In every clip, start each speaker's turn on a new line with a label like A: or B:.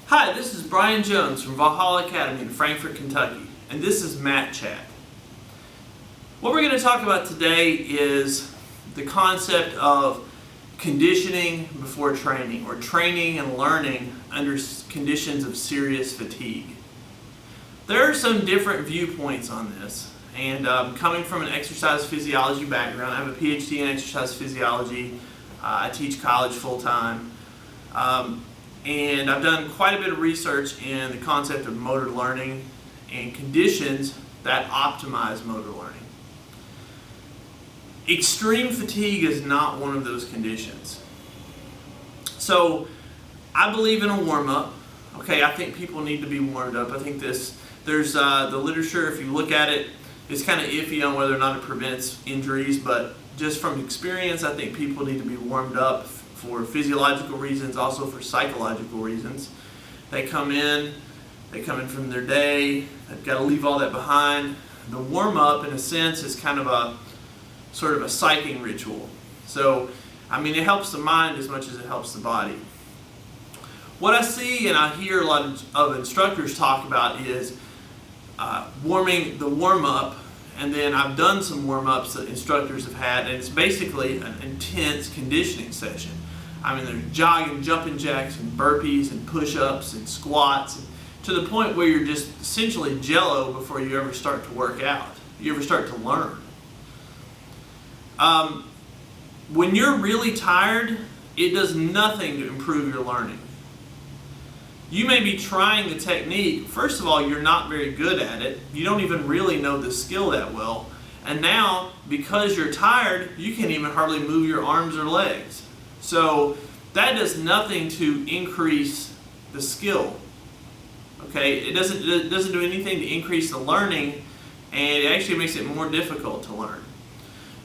A: Hi, this is Brian Jones from Valhalla Academy in Frankfort, Kentucky, and this is Mat Chat. What we're going to talk about today is the concept of conditioning before training, or training and learning under conditions of serious fatigue. There are some different viewpoints on this, and coming from an exercise physiology background, I have a PhD in exercise physiology. I teach college full-time. And I've done quite a bit of research in the concept of motor learning and conditions that optimize motor learning. Extreme fatigue is not one of those conditions. So I believe in a warm-up. Okay, I think people need to be warmed up. I think there's the literature, if you look at it, it's kind of iffy on whether or not it prevents injuries, but just from experience, I think people need to be warmed up for physiological reasons, also for psychological reasons. They come in from their day, they've got to leave all that behind. The warm-up, in a sense, is kind of a sort of a psyching ritual. So, I mean, it helps the mind as much as it helps the body. What I see and I hear a lot of instructors talk about is warming the warm-up, and then I've done some warm-ups that instructors have had, and it's basically an intense conditioning session. I mean, there's jogging, jumping jacks, and burpees, and push-ups, and squats, to the point where you're just essentially jello before you ever start to work out. You ever start to learn. When you're really tired, it does nothing to improve your learning. You may be trying the technique. First of all, you're not very good at it. You don't even really know the skill that well. And now, because you're tired, you can't even hardly move your arms or legs. So that does nothing to increase the skill. Okay, it doesn't do anything to increase the learning, and it actually makes it more difficult to learn.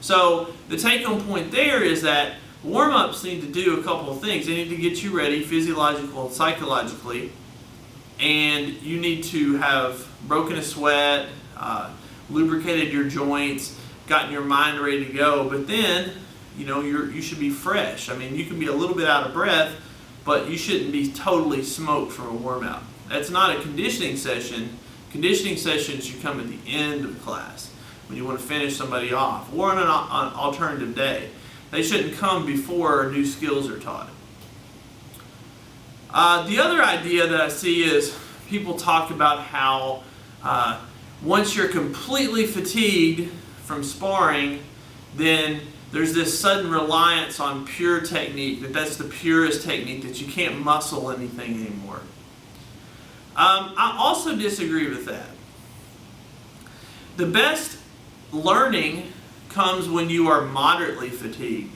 A: So the take-home point there is that warm-ups need to do a couple of things. They need to get you ready physiologically and psychologically, and you need to have broken a sweat, lubricated your joints, gotten your mind ready to go. But then, you know, you should be fresh. I mean, you can be a little bit out of breath, but you shouldn't be totally smoked from a warm-up. That's not a conditioning session. Conditioning sessions should come at the end of the class, when you want to finish somebody off, or on an alternative day. They shouldn't come before new skills are taught. The other idea that I see is people talk about how once you're completely fatigued from sparring, then there's this sudden reliance on pure technique, that's the purest technique, that you can't muscle anything anymore. I also disagree with that. The best learning comes when you are moderately fatigued,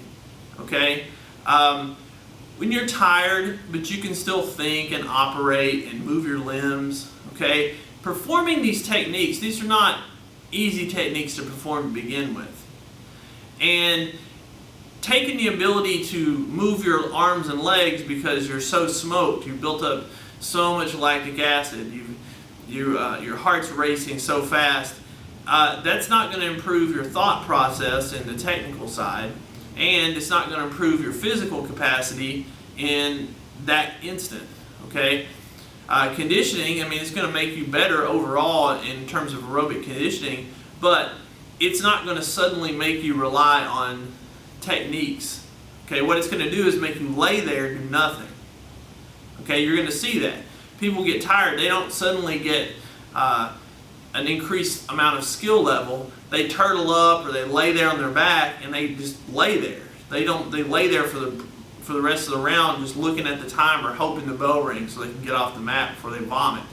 A: okay? When you're tired, but you can still think and operate and move your limbs, okay? Performing these techniques, these are not easy techniques to perform to begin with. And taking the ability to move your arms and legs because you're so smoked, you've built up so much lactic acid, your heart's racing so fast, that's not going to improve your thought process in the technical side, and it's not going to improve your physical capacity in that instant, okay? Conditioning, I mean, it's going to make you better overall in terms of aerobic conditioning, but it's not going to suddenly make you rely on techniques, okay? What it's going to do is make you lay there and do nothing, okay? You're going to see that. People get tired. They don't suddenly get an increased amount of skill level. They turtle up or they lay there on their back and they just lay there. They lay there for the rest of the round just looking at the timer, hoping the bell rings so they can get off the mat before they vomit.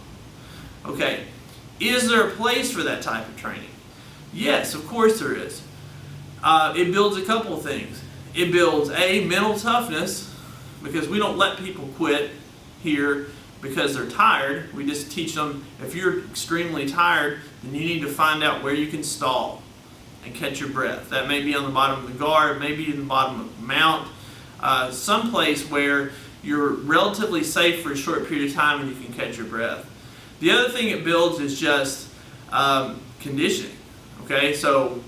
A: Okay, is there a place for that type of training? Yes, of course there is. It builds a couple of things. It builds mental toughness, because we don't let people quit here because they're tired. We just teach them, if you're extremely tired, then you need to find out where you can stall and catch your breath. That may be on the bottom of the guard, maybe in the bottom of the mount, someplace where you're relatively safe for a short period of time and you can catch your breath. The other thing it builds is just conditioning. Okay, so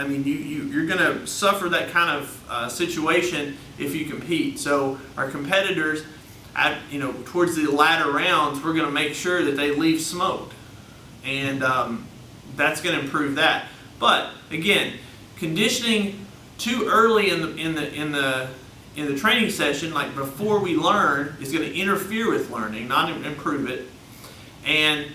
A: I mean, you're going to suffer that kind of situation if you compete. So our competitors, towards the latter rounds, we're going to make sure that they leave smoked, and that's going to improve that. But again, conditioning too early in the training session, like before we learn, is going to interfere with learning, not improve it. And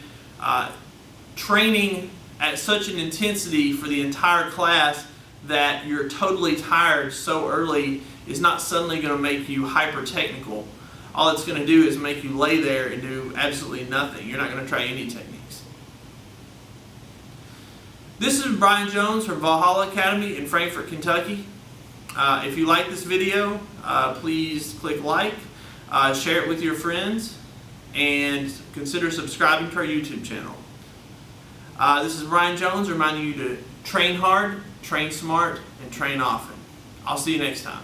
A: training at such an intensity for the entire class that you're totally tired so early is not suddenly going to make you hyper technical. All it's going to do is make you lay there and do absolutely nothing. You're not going to try any techniques. This is Brian Jones from Valhalla Academy in Frankfort, Kentucky. If you like this video, please click like, share it with your friends, and consider subscribing to our YouTube channel. This is Brian Jones reminding you to train hard, train smart, and train often. I'll see you next time.